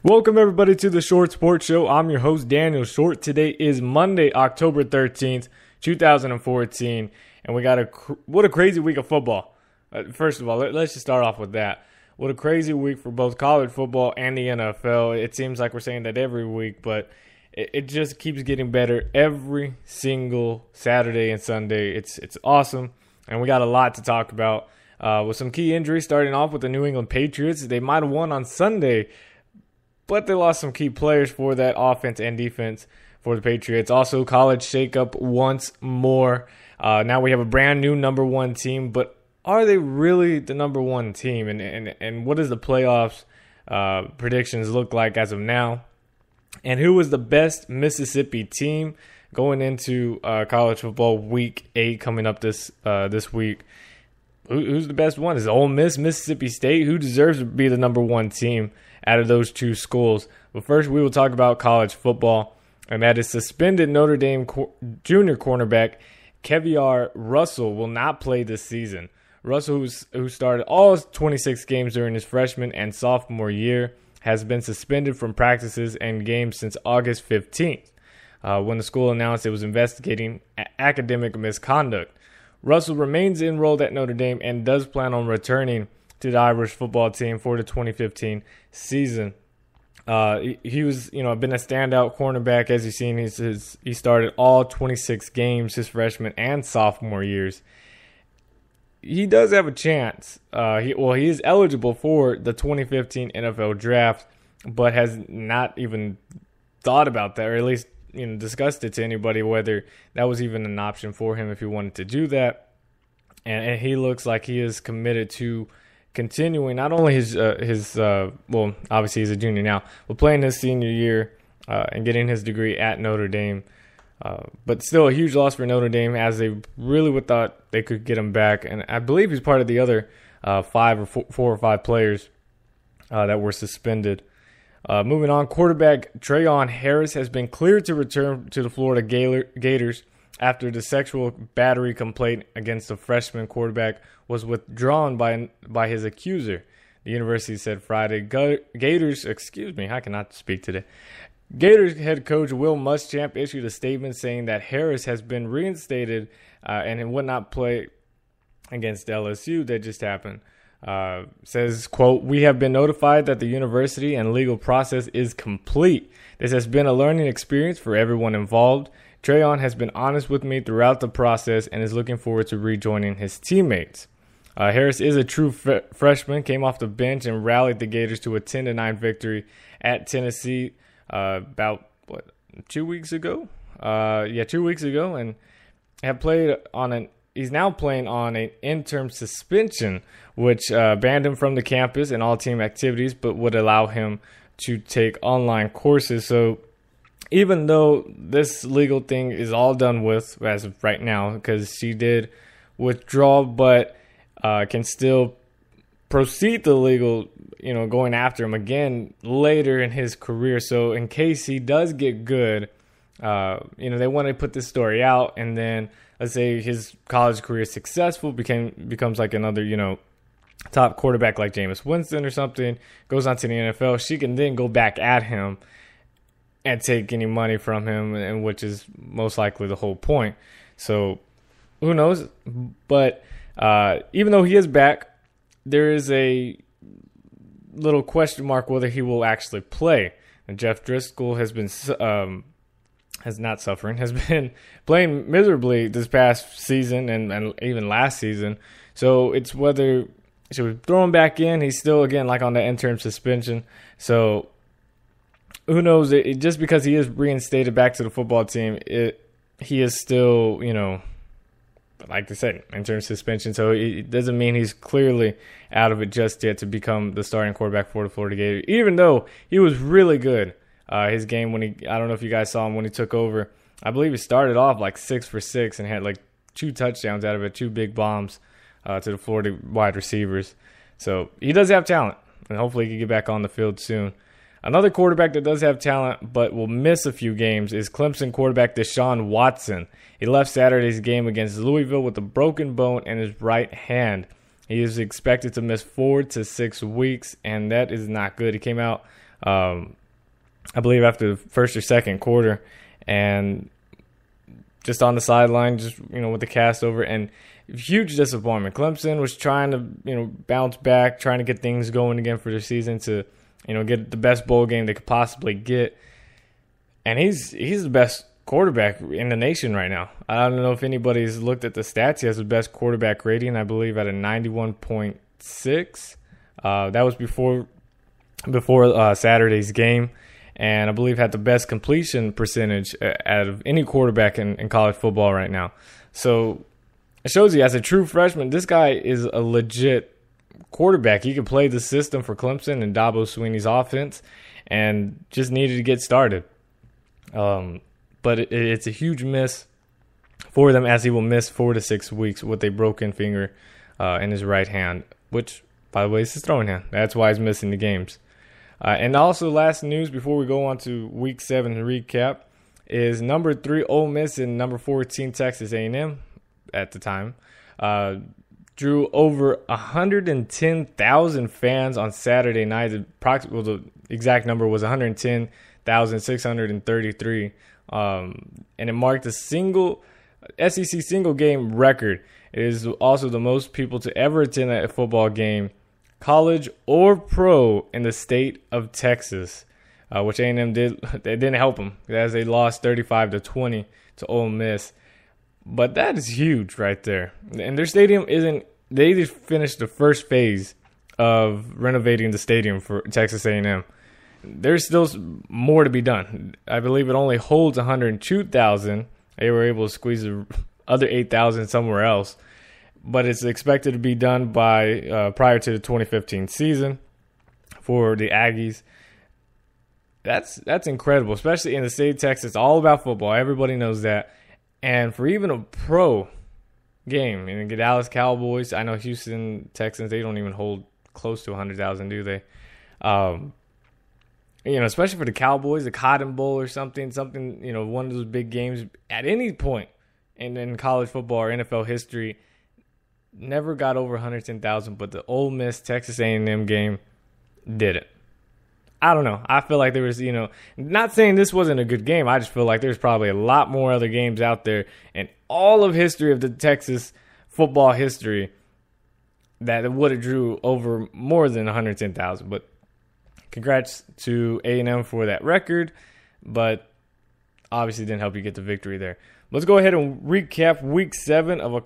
Welcome everybody to the Short Sports Show. I'm your host Daniel Short. Today is Monday, October 13th, 2014, and we got what a crazy week of football. First of all, let's just start off with that. What a crazy week for both college football and the NFL. It seems like we're saying that every week, but it just keeps getting better every single Saturday and Sunday. It's awesome, and we got a lot to talk about. With some key injuries, starting off with the New England Patriots. They might have won on Sunday, but they lost some key players for that offense and defense for the Patriots. Also, college shakeup once more. Now we have a brand new number one team, but are they really the number one team? And what does the playoffs predictions look like as of now? And who was the best Mississippi team going into college football week 8 coming up this week? Who's the best one? Is it Ole Miss, Mississippi State? Who deserves to be the number one team out of those two schools? But first, we will talk about college football, and that is suspended Notre Dame junior cornerback Keviar Russell will not play this season. Russell, who started all 26 games during his freshman and sophomore year, has been suspended from practices and games since August 15th, when the school announced it was investigating academic misconduct. Russell remains enrolled at Notre Dame and does plan on returning to the Irish football team for the 2015 season. He was, been a standout cornerback, as you've seen. He started all 26 games his freshman and sophomore years. He does have a chance. He is eligible for the 2015 NFL draft, but has not even thought about that, or at least discussed it to anybody, whether that was even an option for him if he wanted to do that. And he looks like he is committed to continuing not only his obviously he's a junior now, but playing his senior year and getting his degree at Notre Dame. But still a huge loss for Notre Dame, as they really would thought they could get him back. And I believe he's part of the other 4 or 5 players that were suspended. Moving on, quarterback Trayon Harris has been cleared to return to the Florida Gators after the sexual battery complaint against the freshman quarterback was withdrawn by his accuser, the university said Friday. Gators head coach Will Muschamp issued a statement saying that Harris has been reinstated and would not play against LSU. That just happened. Says, quote, "We have been notified that the university and legal process is complete. This has been a learning experience for everyone involved. Trayon has been honest with me throughout the process and is looking forward to rejoining his teammates." Harris is a true freshman, came off the bench and rallied the Gators to a 10-9 victory at Tennessee about 2 weeks ago? 2 weeks ago, and have played on he's now playing on an interim suspension, which banned him from the campus and all team activities, but would allow him to take online courses. So even though this legal thing is all done with as of right now, because she did withdraw, but can still proceed the legal, going after him again later in his career. So in case he does get good, they want to put this story out, and then let's say his college career is successful, becomes like another, top quarterback like Jameis Winston or something, goes on to the NFL, she can then go back at him and take any money from him, and which is most likely the whole point. So who knows? But even though he is back, there is a little question mark whether he will actually play. And Jeff Driscoll has been been playing miserably this past season and even last season. So it's whether should we throw him back in. He's still, again, like on the interim suspension. So who knows? Just because he is reinstated back to the football team, he is still, like I said, interim suspension. So it doesn't mean he's clearly out of it just yet to become the starting quarterback for the Florida Gators, even though he was really good. His game I don't know if you guys saw him when he took over. I believe he started off like 6 for 6 and had like 2 touchdowns out of it, 2 big bombs to the Florida wide receivers. So he does have talent, and hopefully he can get back on the field soon. Another quarterback that does have talent but will miss a few games is Clemson quarterback Deshaun Watson. He left Saturday's game against Louisville with a broken bone in his right hand. He is expected to miss 4 to 6 weeks, and that is not good. He came out I believe after the first or second quarter, and just on the sideline, just with the cast over, and huge disappointment. Clemson was trying to bounce back, trying to get things going again for the season to get the best bowl game they could possibly get, and he's the best quarterback in the nation right now. I don't know if anybody's looked at the stats. He has the best quarterback rating, I believe, at a 91.6. That was before Saturday's game, and I believe had the best completion percentage out of any quarterback in college football right now. So it shows you, as a true freshman, this guy is a legit quarterback. He could play the system for Clemson and Dabo Swinney's offense, and just needed to get started. But it's a huge miss for them, as he will miss 4 to 6 weeks with a broken finger in his right hand, which, by the way, is his throwing hand. That's why he's missing the games. And also, last news before we go on to Week 7 recap is number 3 Ole Miss and number 14 Texas A&M at the time drew over 110,000 fans on Saturday night. The exact number was 110,633, and it marked a single SEC single game record. It is also the most people to ever attend a football game, college or pro, in the state of Texas, which A&M did. They didn't help them, as they lost 35-20 to Ole Miss. But that is huge right there. And their stadium they just finished the first phase of renovating the stadium for Texas A&M. There's still more to be done. I believe it only holds 102,000. They were able to squeeze the other 8,000 somewhere else. But it's expected to be done by prior to the 2015 season for the Aggies. That's incredible, especially in the state of Texas. It's all about football. Everybody knows that. And for even a pro game, and the Dallas Cowboys, I know Houston Texans, they don't even hold close to 100,000, do they? Especially for the Cowboys, the Cotton Bowl or something, one of those big games at any point in college football or NFL history, never got over 110,000, but the Ole Miss Texas A&M game did it. I don't know. I feel like there was, not saying this wasn't a good game. I just feel like there's probably a lot more other games out there in all of history of the Texas football history that would have drew over more than 110,000. But congrats to A&M for that record, but obviously didn't help you get the victory there. Let's go ahead and recap Week 7 of a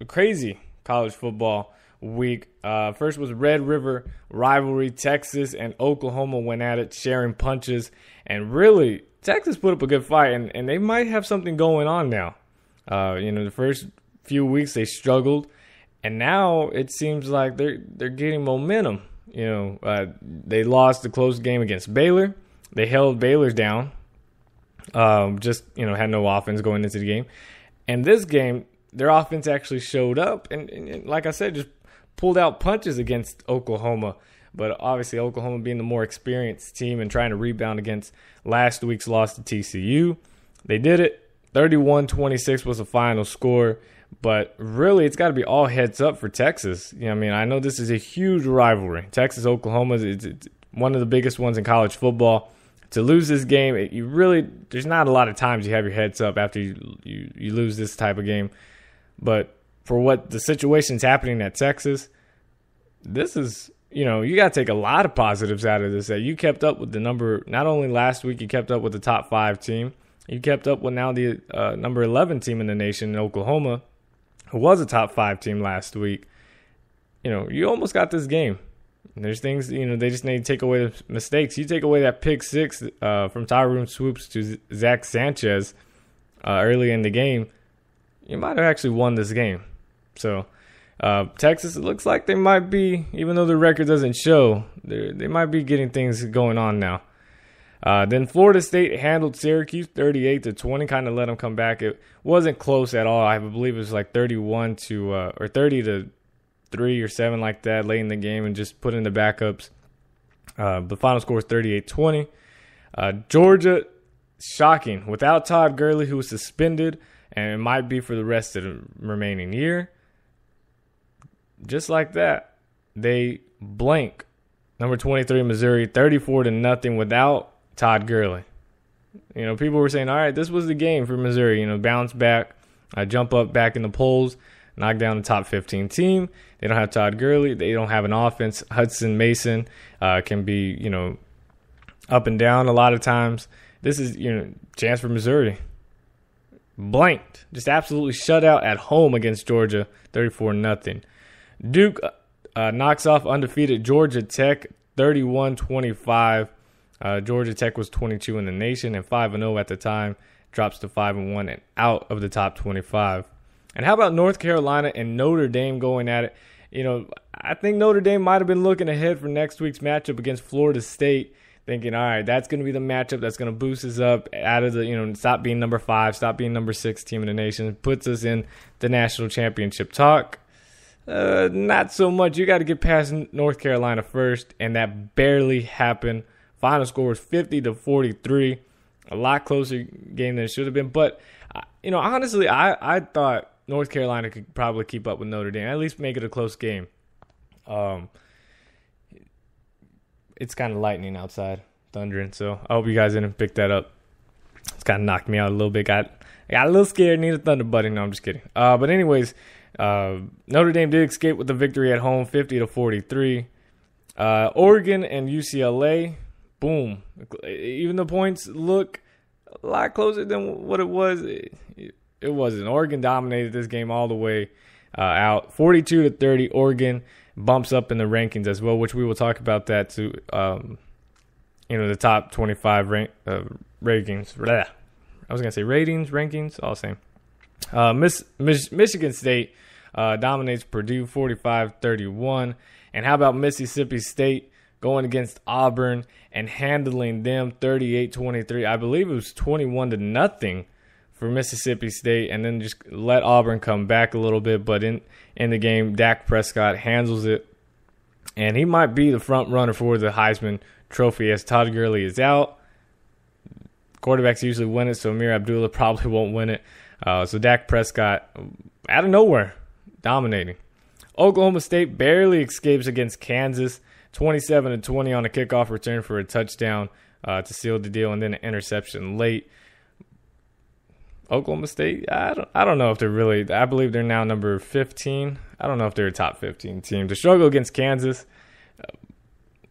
crazy college football week. First was Red River rivalry. Texas and Oklahoma went at it, sharing punches, and really Texas put up a good fight, and they might have something going on now. The first few weeks they struggled, and now it seems like they're getting momentum. They lost the close game against Baylor. They held Baylor down. Had no offense going into the game, and this game their offense actually showed up, and like I said, just pulled out punches against Oklahoma. But obviously Oklahoma being the more experienced team and trying to rebound against last week's loss to TCU. They did it. 31-26 was the final score. But really, it's got to be all heads up for Texas. I know this is a huge rivalry. Texas-Oklahoma is one of the biggest ones in college football. To lose this game, there's not a lot of times you have your heads up after you lose this type of game. But for what the situation's happening at Texas, this is, you got to take a lot of positives out of this. That you kept up with the number, not only last week, you kept up with the top 5 team. You kept up with now the number 11 team in the nation, in Oklahoma, who was a top 5 team last week. You almost got this game. And there's things, they just need to take away the mistakes. You take away that pick 6 from Tyrone Swoops to Zach Sanchez early in the game, you might have actually won this game. So Texas, it looks like they might be, even though the record doesn't show, they might be getting things going on now. Then Florida State handled Syracuse 38-20, kind of let them come back. It wasn't close at all. I believe it was like 30-3 or 7 like that late in the game, and just put in the backups. The final score was 38-20. Georgia, shocking, without Todd Gurley, who was suspended, and it might be for the rest of the remaining year. Just like that, they blank Number 23, Missouri, 34-0 without Todd Gurley. People were saying, all right, this was the game for Missouri. Bounce back, jump up back in the polls, knock down the top 15 team. They don't have Todd Gurley. They don't have an offense. Hudson Mason can be, up and down a lot of times. This is, chance for Missouri. Blanked. Just absolutely shut out at home against Georgia, 34-0. Duke knocks off undefeated Georgia Tech, 31-25. Georgia Tech was 22 in the nation and 5-0 at the time. Drops to 5-1 and out of the top 25. And how about North Carolina and Notre Dame going at it? I think Notre Dame might have been looking ahead for next week's matchup against Florida State, thinking, all right, that's going to be the matchup that's going to boost us up out of the, stop being number 5, stop being number 6 team in the nation, puts us in the national championship talk. Not so much. You got to get past North Carolina first, and that barely happened. Final score was 50-43. A lot closer game than it should have been. But, honestly, I thought North Carolina could probably keep up with Notre Dame, at least make it a close game. It's kind of lightning outside, thundering, so I hope you guys didn't pick that up. It's kind of knocked me out a little bit. I got a little scared, need a thunder buddy. No, I'm just kidding. But anyways, Notre Dame did escape with the victory at home, 50-43. Oregon and UCLA, boom. Even the points look a lot closer than what it was. It wasn't. Oregon dominated this game all the way out. 42-30, Oregon bumps up in the rankings as well, which we will talk about that to, the top 25 rankings. Blah. I was going to say rankings, all the same. Michigan State dominates Purdue 45-31. And how about Mississippi State going against Auburn and handling them 38-23? I believe it was 21-0 for Mississippi State, and then just let Auburn come back a little bit. But in the game, Dak Prescott handles it, and he might be the front runner for the Heisman Trophy as Todd Gurley is out. Quarterbacks usually win it, so Amir Abdullah probably won't win it. So Dak Prescott, out of nowhere, dominating. Oklahoma State barely escapes against Kansas, 27-20 on a kickoff return for a touchdown to seal the deal, and then an interception late. Oklahoma State, I don't know if they're really, I believe they're now number 15. I don't know if they're a top 15 team. To struggle against Kansas,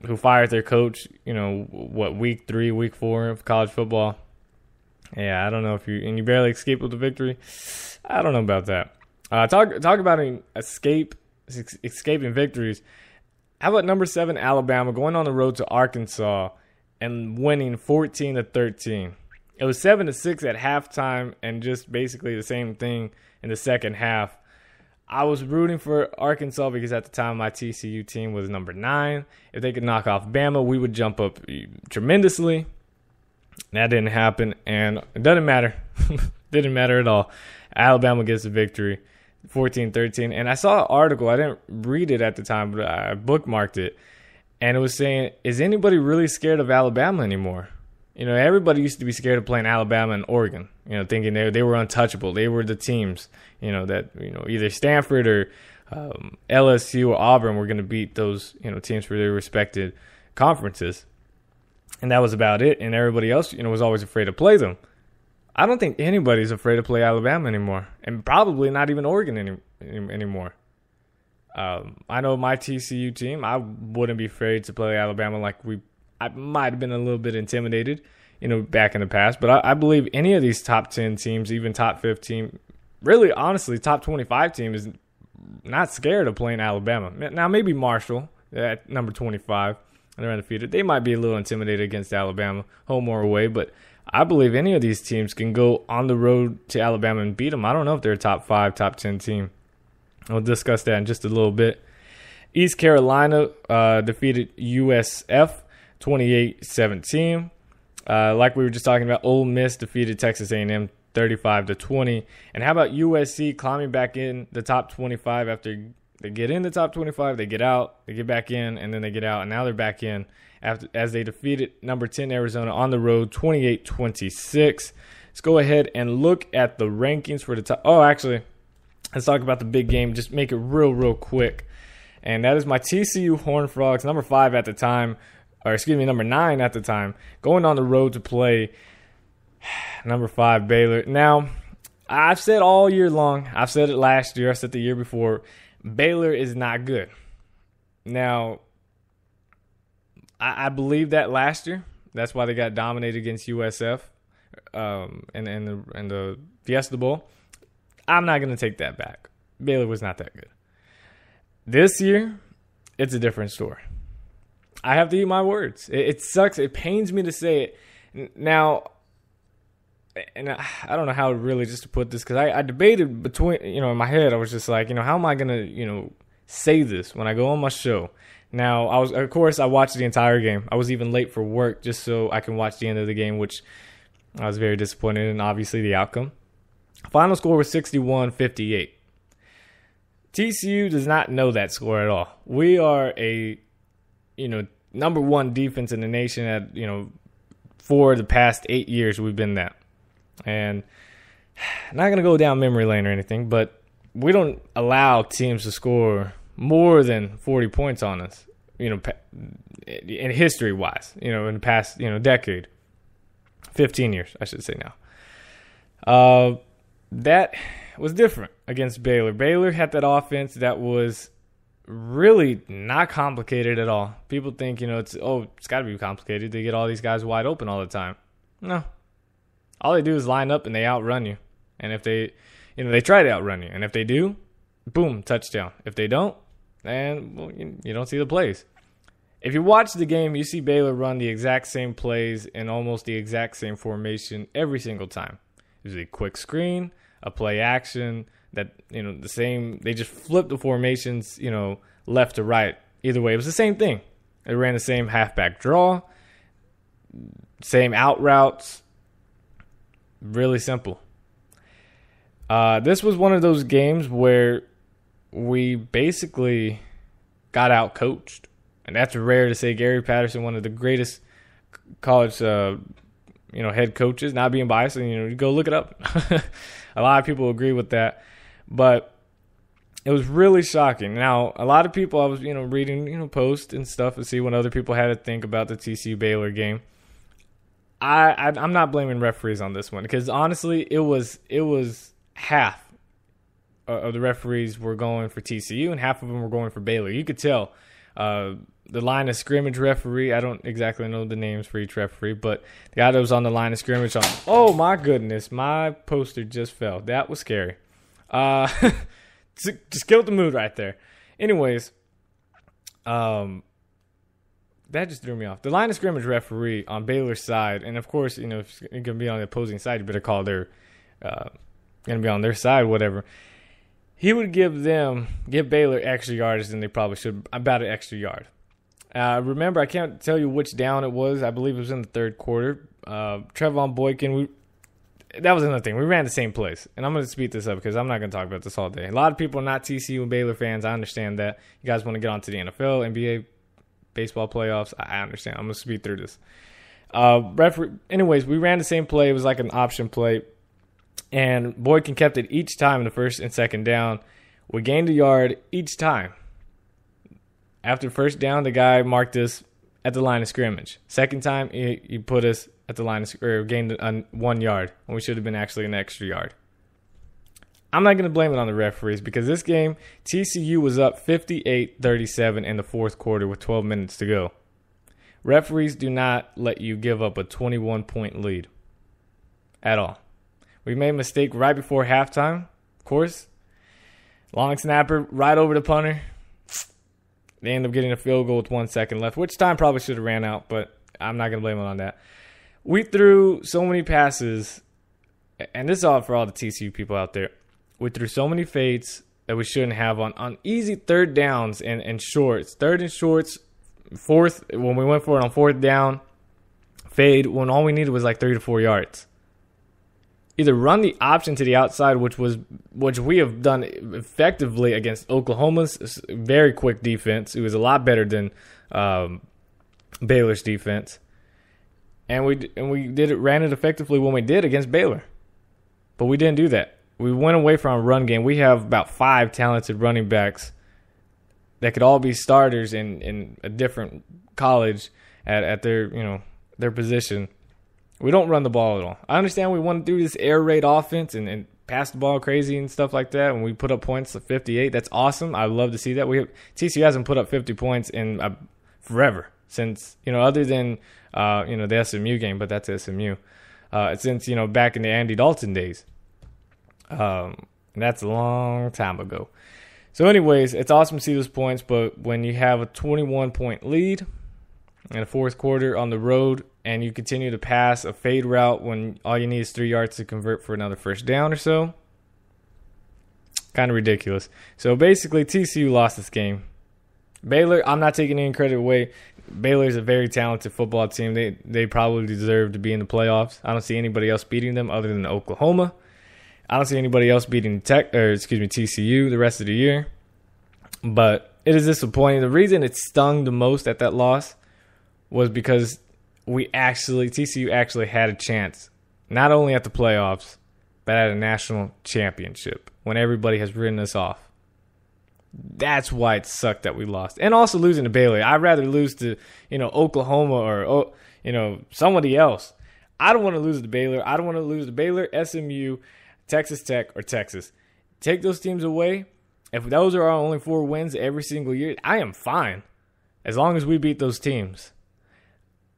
who fired their coach, week 3, week 4 of college football. Yeah, I don't know if you barely escape with the victory. I don't know about that. Talk about an escaping victories. How about number 7 Alabama going on the road to Arkansas and winning 14-13? It was 7-6 at halftime and just basically the same thing in the second half. I was rooting for Arkansas because at the time my TCU team was number 9. If they could knock off Bama, we would jump up tremendously. That didn't happen, and it doesn't matter. Didn't matter at all. Alabama gets the victory, 14-13. And I saw an article. I didn't read it at the time, but I bookmarked it. And it was saying, is anybody really scared of Alabama anymore? Everybody used to be scared of playing Alabama and Oregon, thinking they were untouchable. They were the teams, that, either Stanford or LSU or Auburn were going to beat those, teams for their respected conferences. And that was about it. And everybody else, was always afraid to play them. I don't think anybody's afraid to play Alabama anymore, and probably not even Oregon anymore. I know my TCU team, I wouldn't be afraid to play Alabama I might have been a little bit intimidated, back in the past. But I believe any of these top 10 teams, even top 15, really, honestly, top 25 team is not scared of playing Alabama. Now, maybe Marshall at number 25, and they're undefeated. They might be a little intimidated against Alabama, home or away. But I believe any of these teams can go on the road to Alabama and beat them. I don't know if they're a top 5, top 10 team. We'll discuss that in just a little bit. East Carolina defeated USF 28-17. Like we were just talking about, Ole Miss defeated Texas A&M 35-20. And how about USC climbing back in the top 25 after they get in the top 25, they get out, they get back in, and then they get out, and now they're back in as they defeated number 10 Arizona on the road 28-26. Let's go ahead and look at the rankings for the top. Oh, actually, let's talk about the big game. Just make it real quick. And that is my TCU Horned Frogs, number 5 at the time, number 9 at the time, going on the road to play number 5 Baylor. Now, I've said all year long, I've said it last year, I said the year before, Baylor is not good. Now, I believe that last year. That's why they got dominated against USF in the Fiesta Bowl. I'm not going to take that back. Baylor was not that good. This year, it's a different story. I have to eat my words. It sucks. It pains me to say it. Now, and I don't know how really just to put this, because I debated between, in my head, I was just like, how am I going to, say this when I go on my show? Now, of course, I watched the entire game. I was even late for work just so I can watch the end of the game, which I was very disappointed in, obviously, the outcome. Final score was 61-58. TCU does not know that score at all. We are a, number 1 defense in the nation at, for the past 8 years we've been that. And I'm not going to go down memory lane or anything, but we don't allow teams to score more than 40 points on us, in history-wise, in the past, decade. 15 years, I should say now. That was different against Baylor. Baylor had that offense that was really not complicated at all. People think, it's got to be complicated. They get all these guys wide open all the time. No. All they do is line up and they outrun you. And if they, they try to outrun you. And if they do, boom, touchdown. If they don't, then you don't see the plays. If you watch the game, you see Baylor run the exact same plays in almost the exact same formation every single time. It was a quick screen, a play action, that, the same, they just flipped the formations, left to right. Either way, it was the same thing. They ran the same halfback draw, same out routes. Really simple. This was one of those games where we basically got out-coached. And that's rare to say. Gary Patterson, one of the greatest college, head coaches, not being biased, and, you go look it up. A lot of people agree with that. But it was really shocking. Now, a lot of people, I was, reading, posts and stuff to see what other people had to think about the TCU Baylor game. I'm not blaming referees on this one, because honestly, it was half of the referees were going for TCU and half of them were going for Baylor. You could tell. The line of scrimmage referee, I don't exactly know the names for each referee, but the guy that was on the line of scrimmage oh my goodness, my poster just fell. That was scary. Just killed the mood right there. Anyways, that just threw me off. The line of scrimmage referee on Baylor's side, and of course, if you're going to be on the opposing side, you better call going to be on their side, whatever. He would give Baylor extra yards than they probably should, about an extra yard. Remember, I can't tell you which down it was. I believe it was in the third quarter. Trevon Boykin, that was another thing. We ran the same plays. And I'm going to speed this up because I'm not going to talk about this all day. A lot of people are not TCU and Baylor fans. I understand that. You guys want to get on to the NFL, NBA, baseball playoffs. I understand. I'm going to speed through this. Anyways, we ran the same play. It was like an option play. And Boykin kept it each time in the first and second down. We gained a yard each time. After first down, the guy marked us at the line of scrimmage. Second time, he put us at the line of gained 1 yard when we should have been actually an extra yard. I'm not going to blame it on the referees because this game, TCU was up 58-37 in the fourth quarter with 12 minutes to go. Referees do not let you give up a 21-point lead at all. We made a mistake right before halftime, of course. Long snapper right over the punter. They end up getting a field goal with 1 second left, which time probably should have ran out, but I'm not going to blame it on that. We threw so many passes, and this is all for all the TCU people out there. We threw so many fades that we shouldn't have on easy third downs and shorts. Third and shorts, fourth, when we went for it on fourth down, fade when all we needed was like 3 to 4 yards. Either run the option to the outside, which we have done effectively against Oklahoma's very quick defense. It was a lot better than Baylor's defense, and we ran it effectively when we did against Baylor, but we didn't do that. We went away from a run game. We have about 5 talented running backs that could all be starters in a different college at their their position. We don't run the ball at all. I understand we want to do this air raid offense and pass the ball crazy and stuff like that. When we put up points of 58, that's awesome. I love to see that. TCU hasn't put up 50 points in forever since other than the SMU game, but that's SMU. Since back in the Andy Dalton days. That's a long time ago. So anyways, it's awesome to see those points, but when you have a 21-point lead in the fourth quarter on the road and you continue to pass a fade route when all you need is 3 yards to convert for another first down or so, kind of ridiculous. So basically, TCU lost this game. Baylor, I'm not taking any credit away. Baylor's a very talented football team. They probably deserve to be in the playoffs. I don't see anybody else beating them other than Oklahoma. I don't see anybody else beating TCU the rest of the year. But it is disappointing. The reason it stung the most at that loss was because TCU actually had a chance, not only at the playoffs, but at a national championship when everybody has written us off. That's why it sucked that we lost. And also losing to Baylor. I'd rather lose to, Oklahoma or, somebody else. I don't want to lose to Baylor. I don't want to lose to Baylor, SMU, Texas Tech, or Texas. Take those teams away. If those are our only 4 wins every single year, I am fine as long as we beat those teams.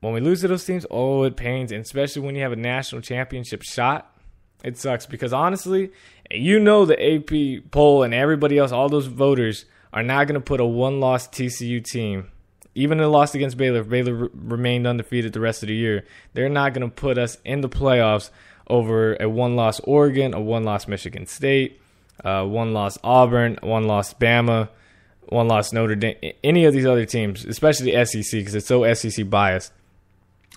When we lose to those teams, it pains, and especially when you have a national championship shot, it sucks because honestly, the AP poll and everybody else, all those voters are not going to put a one-loss TCU team, even in the loss against Baylor, if Baylor remained undefeated the rest of the year, they're not going to put us in the playoffs over a one-loss Oregon, a one-loss Michigan State, one-loss Auburn, one-loss Bama, one-loss Notre Dame, any of these other teams, especially the SEC because it's so SEC biased.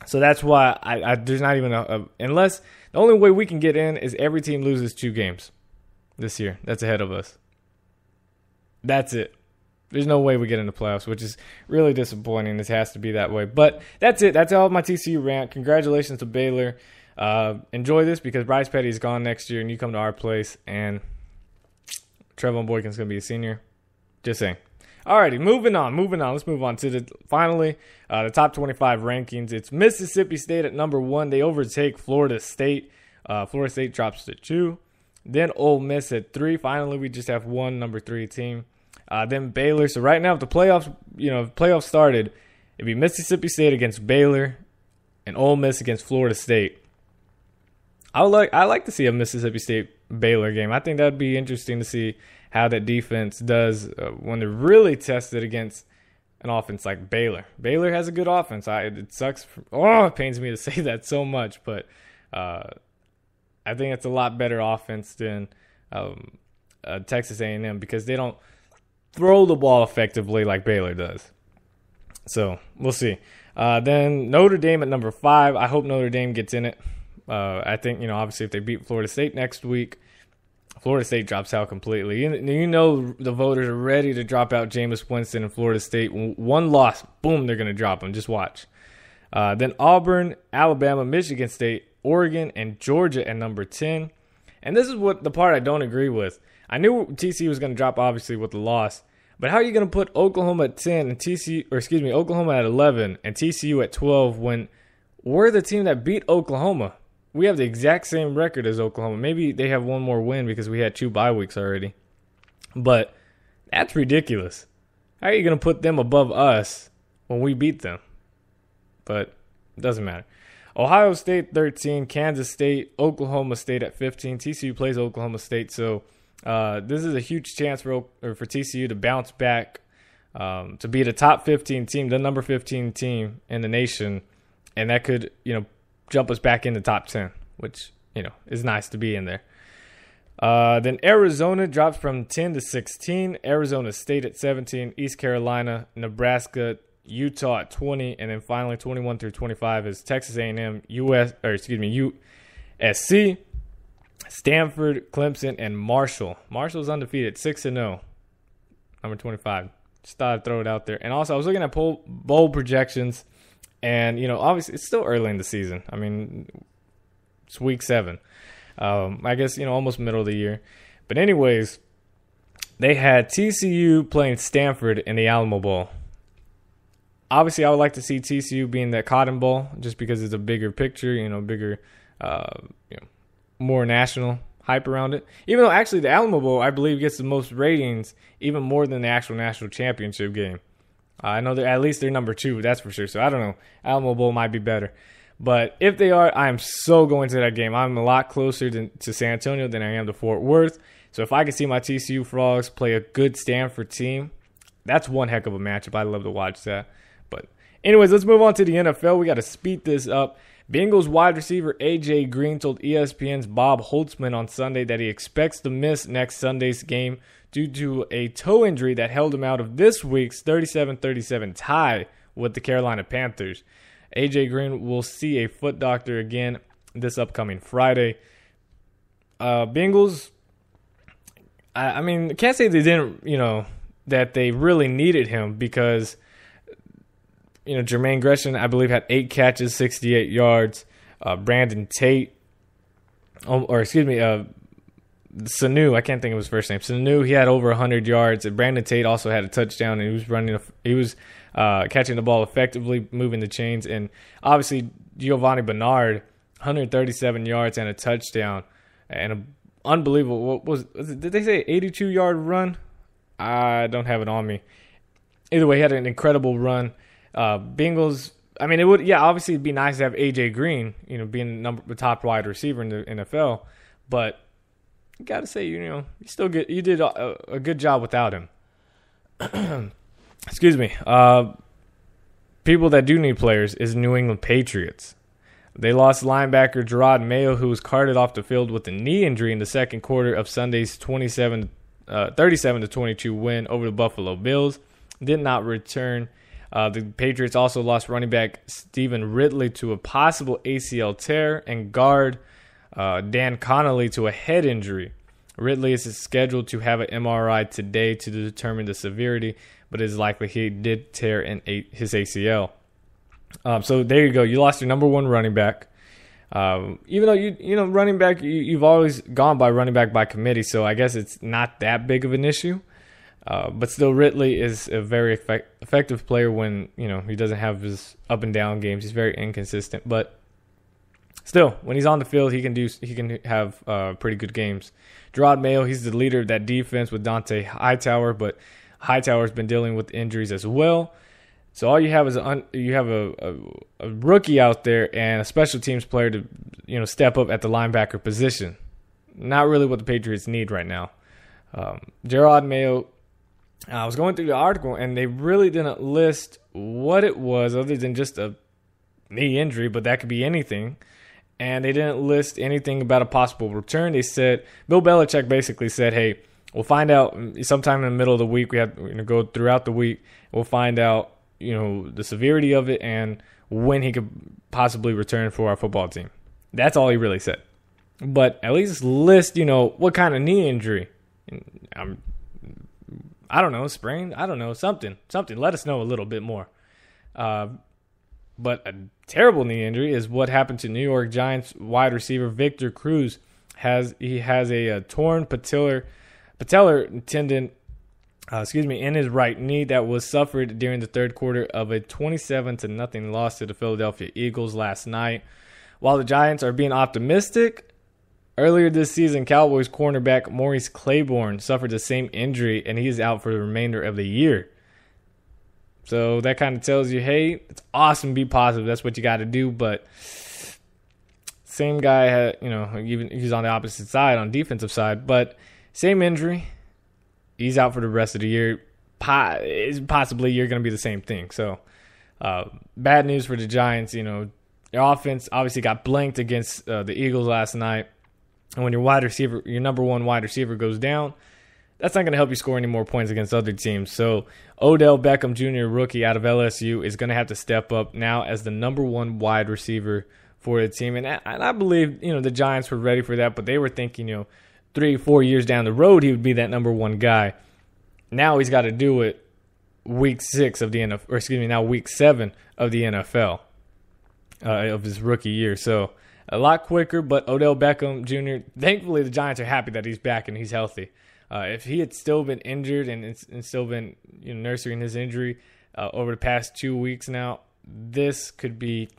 So that's why there's not even unless the only way we can get in is every team loses 2 games this year. That's ahead of us. That's it. There's no way we get into playoffs, which is really disappointing. This has to be that way. But that's it. That's all of my TCU rant. Congratulations to Baylor. Enjoy this because Bryce Petty is gone next year, and you come to our place, and Trevon Boykin's going to be a senior. Just saying. Alrighty, moving on. Let's move on to the top 25 rankings. It's Mississippi State at number 1. They overtake Florida State. Florida State drops to 2. Then Ole Miss at 3. Finally, we just have one number 3 team. Then Baylor. So right now, if the playoffs started, it'd be Mississippi State against Baylor and Ole Miss against Florida State. I like to see a Mississippi State Baylor game. I think that'd be interesting to see how that defense does when they're really tested against an offense like Baylor. Baylor has a good offense. It sucks. It pains me to say that so much, but I think it's a lot better offense than Texas A&M because they don't throw the ball effectively like Baylor does. So we'll see. Then Notre Dame at number 5. I hope Notre Dame gets in it. I think, obviously if they beat Florida State next week, Florida State drops out completely. The voters are ready to drop out Jameis Winston in Florida State. One loss, boom, they're going to drop him. Just watch. Then Auburn, Alabama, Michigan State, Oregon, and Georgia at number 10. And this is the part I don't agree with. I knew TCU was going to drop, obviously, with the loss. But how are you going to put Oklahoma at 10 and Oklahoma at 11 and TCU at 12 when we're the team that beat Oklahoma? We have the exact same record as Oklahoma. Maybe they have one more win because we had 2 bye weeks already. But that's ridiculous. How are you going to put them above us when we beat them? But it doesn't matter. Ohio State 13, Kansas State, Oklahoma State at 15. TCU plays Oklahoma State, so this is a huge chance for TCU to bounce back, to be the top 15 team, the number 15 team in the nation, and that could jump us back in the top 10, which is nice to be in there. Then Arizona drops from 10 to 16. Arizona State at 17. East Carolina, Nebraska, Utah at 20, and then finally 21 through 25 is Texas A&M, USC, Stanford, Clemson, and Marshall. Marshall's undefeated, 6-0, number 25. Just thought I'd throw it out there. And also, I was looking at bowl projections, and obviously it's still early in the season. I mean, it's week 7. I guess almost middle of the year. But anyways, They had TCU playing Stanford in the Alamo Bowl. Obviously, I would like to see TCU being that Cotton Bowl just because it's a bigger picture, bigger, more national hype around it. Even though actually the Alamo Bowl, I believe, gets the most ratings, even more than the actual national championship game. I know that at least they're number 2, that's for sure. So I don't know. Alamo Bowl might be better. But if they are, I am so going to that game. I'm a lot closer to San Antonio than I am to Fort Worth. So if I can see my TCU Frogs play a good Stanford team, that's one heck of a matchup. I'd love to watch that. But anyways, let's move on to the NFL. We got to speed this up. Bengals wide receiver A.J. Green told ESPN's Bob Holtzman on Sunday that he expects to miss next Sunday's game due to a toe injury that held him out of this week's 37-37 tie with the Carolina Panthers. A.J. Green will see a foot doctor again this upcoming Friday. Bengals, I mean, can't say they didn't, that they really needed him because, Jermaine Gresham, I believe, had 8 catches, 68 yards. Brandon Tate, Sanu, I can't think of his first name. Sanu, he had over 100 yards. And Brandon Tate also had a touchdown, and he was catching the ball effectively, moving the chains. And obviously, Giovanni Bernard, 137 yards and a touchdown. And an unbelievable, did they say 82-yard run? I don't have it on me. Either way, he had an incredible run. Bengals, I mean, obviously it'd be nice to have A.J. Green, being the top wide receiver in the NFL. But you got to say, you did a good job without him. Excuse me. People that do need players is New England Patriots. They lost linebacker Gerard Mayo, who was carted off the field with a knee injury in the second quarter of Sunday's 37-22 win over the Buffalo Bills. Did not return. The Patriots also lost running back Stephen Ridley to a possible ACL tear and guard Dan Connolly to a head injury. Ridley is scheduled to have an MRI today to determine the severity, but it is likely he did tear his ACL. So there you go. You lost your number 1 running back. Even though running back, you've always gone by running back by committee, so I guess it's not that big of an issue. But still, Ridley is a very effective player when he doesn't have his up and down games. He's very inconsistent, but still, when he's on the field, he can have pretty good games. Gerard Mayo, he's the leader of that defense with Dante Hightower, but Hightower's been dealing with injuries as well. So all you have is a rookie out there and a special teams player to step up at the linebacker position. Not really what the Patriots need right now. Gerard Mayo, I was going through the article and they really didn't list what it was other than just a knee injury, but that could be anything. And they didn't list anything about a possible return. They said, Bill Belichick basically said, hey, we'll find out sometime in the middle of the week. We have to go throughout the week. We'll find out, the severity of it and when he could possibly return for our football team. That's all he really said. But at least list, what kind of knee injury. I don't know, sprain. I don't know, something. Let us know a little bit more. But a terrible knee injury is what happened to New York Giants wide receiver Victor Cruz. He has a torn patellar tendon, in his right knee that was suffered during the third quarter of a 27-0 loss to the Philadelphia Eagles last night. While the Giants are being optimistic, earlier this season, Cowboys cornerback Maurice Claiborne suffered the same injury, and he is out for the remainder of the year. So that kind of tells you, hey, it's awesome, be positive. That's what you got to do. But same guy had, even he's on the opposite side, on defensive side, but same injury. He's out for the rest of the year. Possibly you're going to be the same thing. So bad news for the Giants. Their offense obviously got blanked against the Eagles last night. And when your number 1 wide receiver goes down, that's not going to help you score any more points against other teams. So Odell Beckham Jr., rookie out of LSU, is going to have to step up now as the number 1 wide receiver for the team. And I believe, the Giants were ready for that, but they were thinking, 3-4 years down the road, he would be that number 1 guy. Now he's got to do it week 6 of the NFL, or excuse me, now week 7 of the NFL of his rookie year. So a lot quicker, but Odell Beckham Jr., thankfully the Giants are happy that he's back and he's healthy. If he had still been injured and still been nursing his injury over the past 2 weeks now, this could be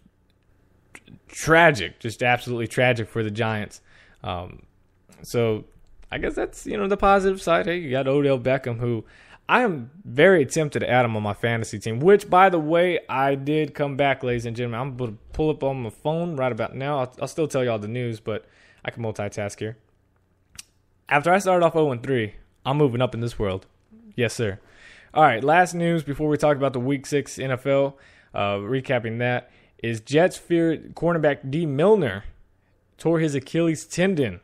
tragic, just absolutely tragic for the Giants. So I guess that's, the positive side. Hey, you got Odell Beckham, who I am very tempted to add him on my fantasy team, which, by the way, I did come back, ladies and gentlemen. I'm going to pull up on my phone right about now. I'll still tell y'all the news, but I can multitask here. After I started off 0-3, I'm moving up in this world. Yes, sir. All right, last news before we talk about the Week 6 NFL, recapping that, is Jets feared cornerback D. Milner tore his Achilles tendon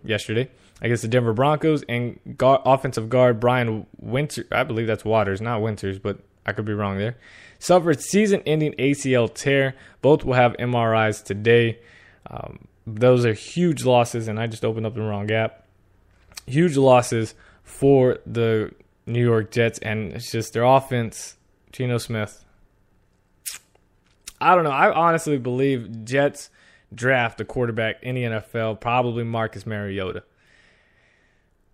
yesterday against the Denver Broncos, and offensive guard Brian Winters, I believe that's Waters, not Winters, but I could be wrong there, suffered season-ending ACL tear. Both will have MRIs today. Those are huge losses, and I just opened up the wrong app. Huge losses for the New York Jets, and it's just their offense. Geno Smith. I don't know. I honestly believe Jets draft a quarterback in the NFL, probably Marcus Mariota.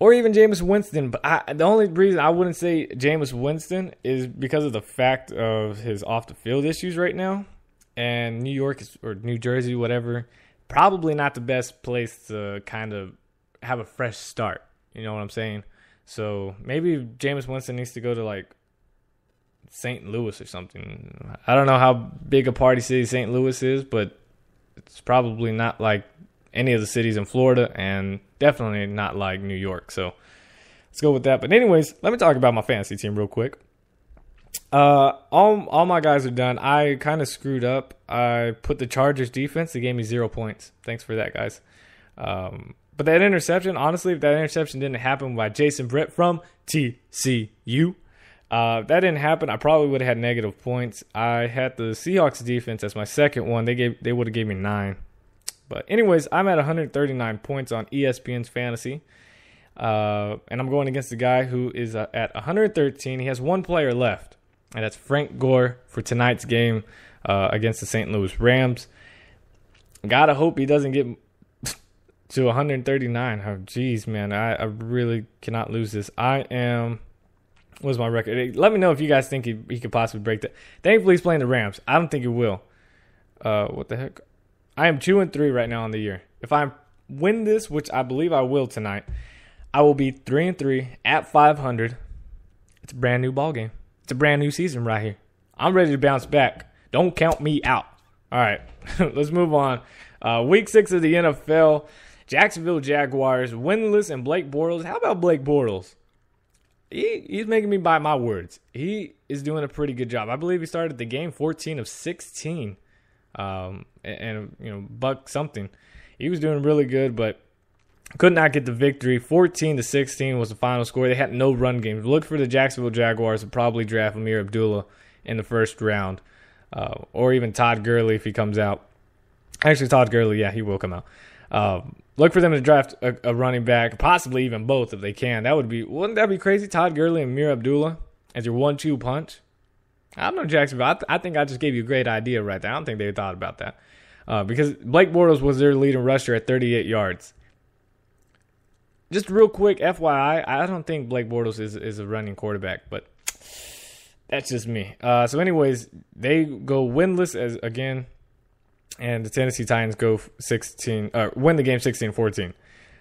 Or even Jameis Winston. But the only reason I wouldn't say Jameis Winston is because of the fact of his off-the-field issues right now. And New York or New Jersey, whatever, probably not the best place to kind of have a fresh start. You know what I'm saying? So maybe Jameis Winston needs to go to like St. Louis or something. I don't know how big a party city St. Louis is, but it's probably not like any of the cities in Florida, and definitely not like New York. So let's go with that. But anyways, let me talk about my fantasy team real quick. All my guys are done. I kind of screwed up. I put the Chargers defense. They gave me 0 points. Thanks for that, guys. But that interception, honestly, if that interception didn't happen by Jason Britt from TCU, if that didn't happen, I probably would have had negative points. I had the Seahawks defense as my second one. They would have gave me 9. But anyways, I'm at 139 points on ESPN's fantasy. And I'm going against the guy who is at 113. He has one player left, and that's Frank Gore for tonight's game against the St. Louis Rams. Gotta hope he doesn't get to 139. Oh, geez, man. I really cannot lose this. What's my record? Let me know if you guys think he could possibly break that. Thankfully, he's playing the Rams. I don't think he will. What the heck? I am 2-3 right now on the year. If I win this, which I believe I will tonight, I will be 3-3 at 500. It's a brand new ball game. It's a brand new season right here. I'm ready to bounce back. Don't count me out. All right, let's move on. Week 6 of the NFL. Jacksonville Jaguars winless, and Blake Bortles. How about Blake Bortles? He's making me buy my words. He is doing a pretty good job. I believe he started the game 14 of 16. Buck something. He was doing really good, but could not get the victory. 14-16 was the final score. They had no run game. Look for the Jacksonville Jaguars to probably draft Amir Abdullah in the first round, or even Todd Gurley if he comes out. Actually, Todd Gurley, yeah, he will come out. Look for them to draft a running back, possibly even both if they can. Wouldn't that be crazy? Todd Gurley and Amir Abdullah as your 1-2 punch. I don't know, Jacksonville. I think I just gave you a great idea right there. I don't think they thought about that. Because Blake Bortles was their leading rusher at 38 yards. Just real quick, FYI, I don't think Blake Bortles is a running quarterback, but that's just me. So anyways, they go winless again, and the Tennessee Titans go win the game 16-14.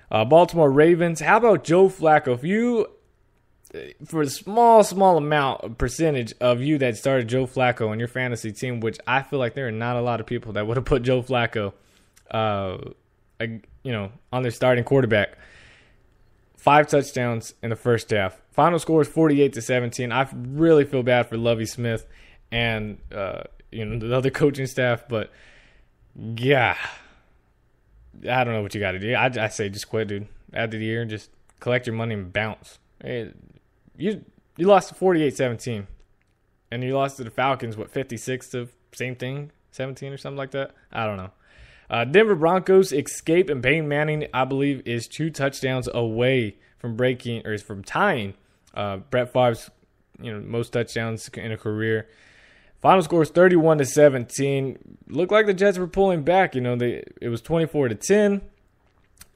Baltimore Ravens, how about Joe Flacco? For a small amount, percentage of you that started Joe Flacco on your fantasy team, which I feel like there are not a lot of people that would have put Joe Flacco, on their starting quarterback. 5 touchdowns in the first half. Final score is 48-17. I really feel bad for Lovie Smith and the other coaching staff, but yeah, I don't know what you got to do. I say just quit, dude. After the year, just collect your money and bounce. You lost to 48-17, and you lost to the Falcons, 56 to same thing, 17 or something like that? I don't know. Denver Broncos escape, and Peyton Manning, I believe, is 2 touchdowns away from tying Brett Favre's most touchdowns in a career. Final score is 31-17. Looked like the Jets were pulling back. It was 24-10.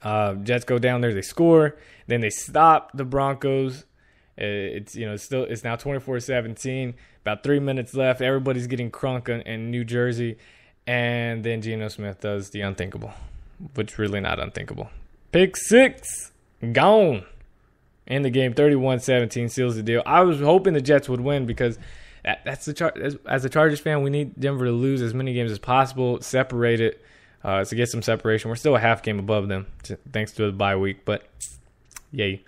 Jets go down there, they score, then they stop the Broncos. It's now 24-17. About 3 minutes left. Everybody's getting crunk in New Jersey, and then Geno Smith does the unthinkable, which really not unthinkable. Pick six, gone. In the game, 31-17 seals the deal. I was hoping the Jets would win because as a Chargers fan, we need Denver to lose as many games as possible, separate it to get some separation. We're still a half game above them thanks to the bye week, but yay.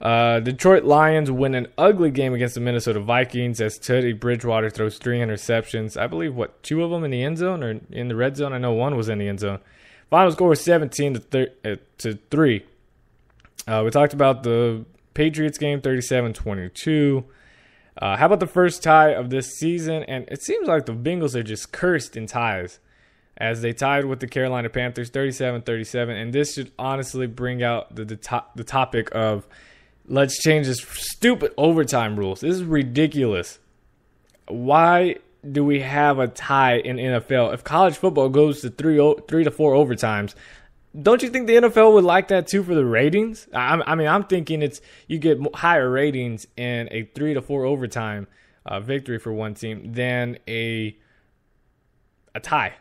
Detroit Lions win an ugly game against the Minnesota Vikings as Teddy Bridgewater throws 3 interceptions. I believe, 2 of them in the end zone or in the red zone? I know one was in the end zone. Final score was 17-3. We talked about the Patriots game, 37-22. How about the first tie of this season? And it seems like the Bengals are just cursed in ties as they tied with the Carolina Panthers, 37-37. And this should honestly bring out the topic of let's change this stupid overtime rules. This is ridiculous. Why do we have a tie in NFL? If college football goes to 3 to 4 overtimes, don't you think the NFL would like that too for the ratings? I'm thinking you get higher ratings in a 3 to 4 overtime victory for one team than a tie.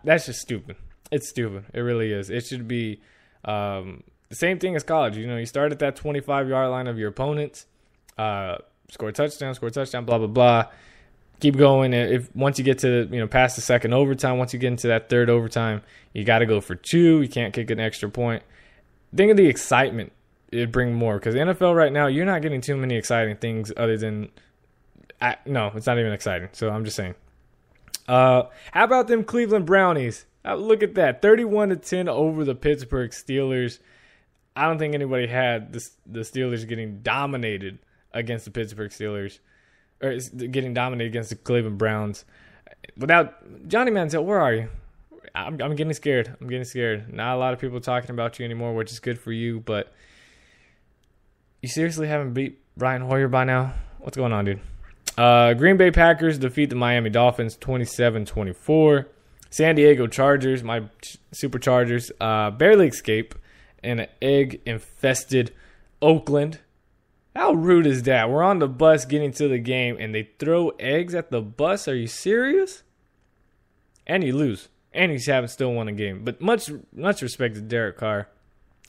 That's just stupid. It's stupid. It really is. It should be the same thing as college. You start at that 25-yard line of your opponents, score a touchdown, blah, blah, blah. Keep going. Once you get to past the second overtime, once you get into that third overtime, you got to go for 2. You can't kick an extra point. Think of the excitement it'd bring more, because the NFL right now, you're not getting too many exciting things other than no, it's not even exciting. So I'm just saying. How about them Cleveland Brownies? Look at that, 31-10 over the Pittsburgh Steelers. I don't think anybody had the Steelers getting dominated against the Pittsburgh Steelers. Or getting dominated against the Cleveland Browns. Without Johnny Manziel, where are you? I'm getting scared. Not a lot of people talking about you anymore, which is good for you. But you seriously haven't beat Brian Hoyer by now? What's going on, dude? Green Bay Packers defeat the Miami Dolphins 27-24. San Diego Chargers, my Superchargers, barely escape in an egg-infested Oakland. How rude is that? We're on the bus getting to the game, and they throw eggs at the bus? Are you serious? And you lose. And you haven't still won a game. But much respect to Derek Carr.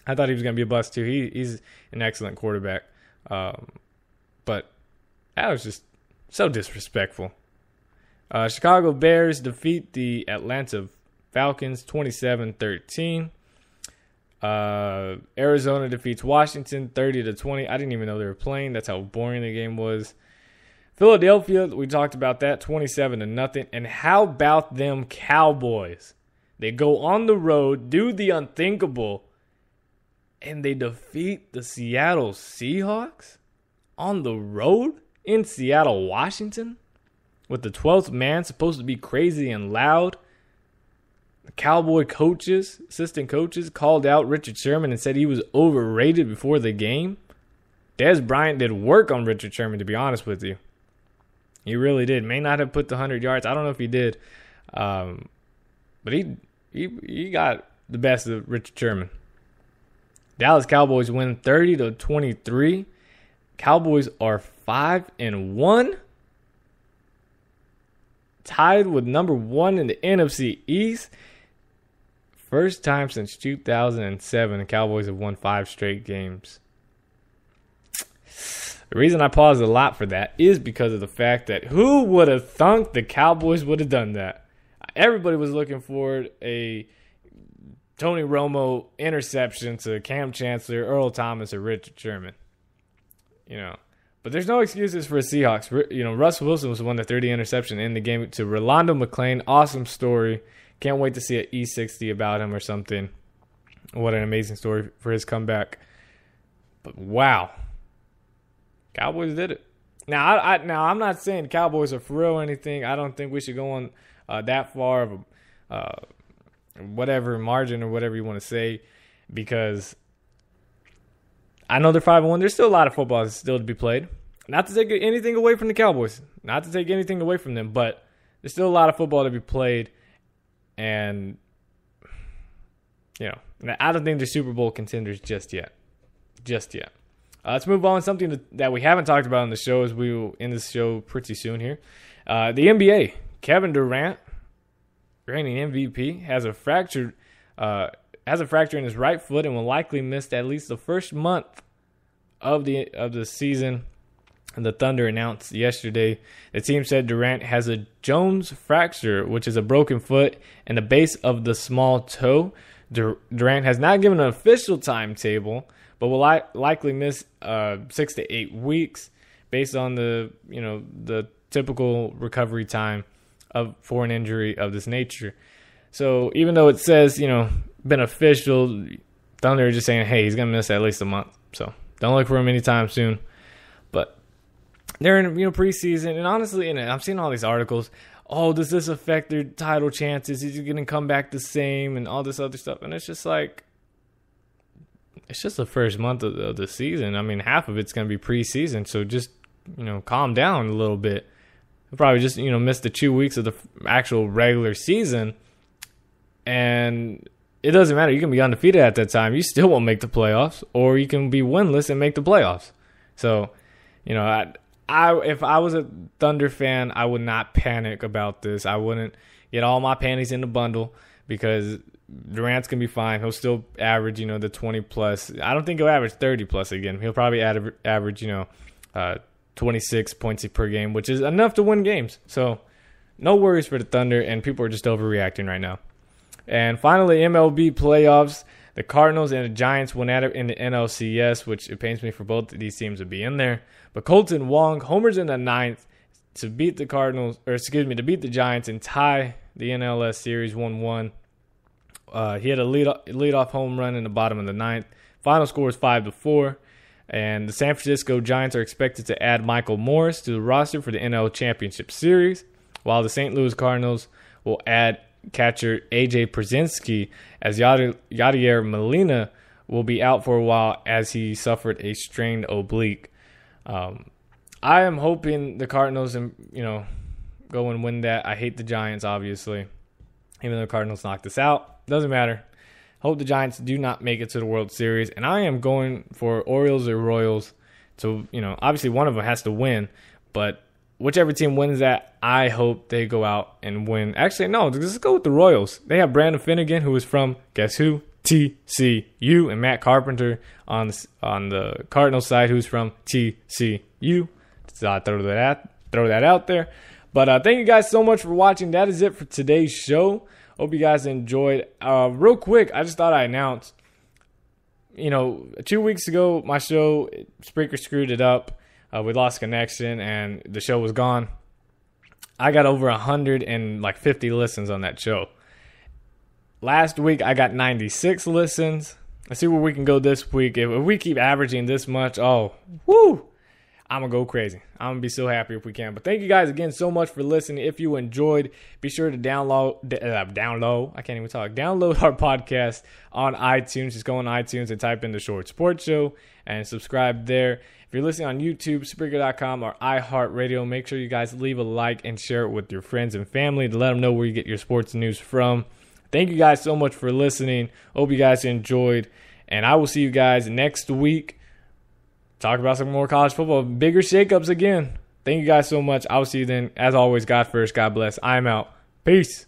I thought he was going to be a bust, too. He's an excellent quarterback. But that was just so disrespectful. Chicago Bears defeat the Atlanta Falcons 27-13. Arizona defeats Washington 30-20. I didn't even know they were playing. That's how boring the game was. Philadelphia, we talked about that, 27-0. And how about them Cowboys? They go on the road, do the unthinkable, and they defeat the Seattle Seahawks on the road in Seattle, Washington, with the 12th man supposed to be crazy and loud. The Cowboy coaches, assistant coaches, called out Richard Sherman and said he was overrated before the game. Dez Bryant did work on Richard Sherman, to be honest with you. He really did. May not have put the 100 yards. I don't know if he did. But he got the best of Richard Sherman. Dallas Cowboys win 30-23. Cowboys are 5-1. Tied with number 1 in the NFC East. First time since 2007, the Cowboys have won 5 straight games. The reason I paused a lot for that is because of the fact that who would have thunk the Cowboys would have done that? Everybody was looking for a Tony Romo interception to Cam Chancellor, Earl Thomas, or Richard Sherman. But there's no excuses for the Seahawks. Russell Wilson was the one that threw the interception in the game to Rolando McClain. Awesome story. Can't wait to see an E60 about him or something. What an amazing story for his comeback. But wow. Cowboys did it. Now, I'm not saying Cowboys are for real or anything. I don't think we should go on that far of a whatever margin or whatever you want to say, because I know they're 5-1. There's still a lot of football still to be played. Not to take anything away from the Cowboys. Not to take anything away from them, but there's still a lot of football to be played. And I don't think they're Super Bowl contenders just yet. Let's move on. Something that we haven't talked about on the show, as we will end this show pretty soon here. The NBA, Kevin Durant, reigning MVP, has a fracture in his right foot and will likely miss at least the first month of the season. And the Thunder announced yesterday, the team said Durant has a Jones fracture, which is a broken foot and the base of the small toe. Durant has not given an official timetable, but will likely miss 6 to 8 weeks based on the typical recovery time for an injury of this nature. So even though it says, been official, Thunder are just saying, hey, he's going to miss at least a month. So don't look for him anytime soon. But they're in preseason, and honestly, I'm seeing all these articles. Oh, does this affect their title chances? Is he going to come back the same and all this other stuff? And it's just like, it's just the first month of the season. I mean, half of it's going to be preseason, so just, calm down a little bit. He'll probably just, miss the 2 weeks of the actual regular season, and it doesn't matter. You can be undefeated at that time. You still won't make the playoffs, or you can be winless and make the playoffs. So, if I was a Thunder fan, I would not panic about this. I wouldn't get all my panties in the bundle because Durant's going to be fine. He'll still average, the 20-plus. I don't think he'll average 30-plus again. He'll probably average, 26 points per game, which is enough to win games. So no worries for the Thunder, and people are just overreacting right now. And finally, MLB playoffs. The Cardinals and the Giants went at it in the NLCS, which it pains me for both of these teams to be in there. But Colton Wong homers in the ninth to beat the Giants and tie the NLS series 1-1. He had a leadoff home run in the bottom of the ninth. Final score is 5-4. And the San Francisco Giants are expected to add Michael Morris to the roster for the NL Championship Series, while the St. Louis Cardinals will add catcher A.J. Pierzynski, as Yadier Molina will be out for a while as he suffered a strained oblique. I am hoping the Cardinals go and win that. I hate the Giants, obviously. Even though the Cardinals knocked us out, doesn't matter. Hope the Giants do not make it to the World Series, and I am going for Orioles or Royals. So obviously one of them has to win, but whichever team wins that, I hope they go out and win. Actually, no, let's go with the Royals. They have Brandon Finnegan, who is from, guess who? TCU, and Matt Carpenter on the Cardinals side, who's from TCU. So I throw that out there. But thank you guys so much for watching. That is it for today's show. Hope you guys enjoyed. Real quick, I just thought I'd announce, 2 weeks ago, my show, Spreaker screwed it up. We lost connection, and the show was gone. I got over 150 listens on that show. Last week, I got 96 listens. Let's see where we can go this week. If we keep averaging this much, I'm going to go crazy. I'm going to be so happy if we can. But thank you guys again so much for listening. If you enjoyed, be sure to download our podcast on iTunes. Just go on iTunes and type in The Short Sports Show and subscribe there. If you're listening on YouTube, Spreaker.com, or iHeartRadio, make sure you guys leave a like and share it with your friends and family to let them know where you get your sports news from. Thank you guys so much for listening. Hope you guys enjoyed. And I will see you guys next week. Talk about some more college football. Bigger shakeups again. Thank you guys so much. I will see you then. As always, God first, God bless. I'm out. Peace.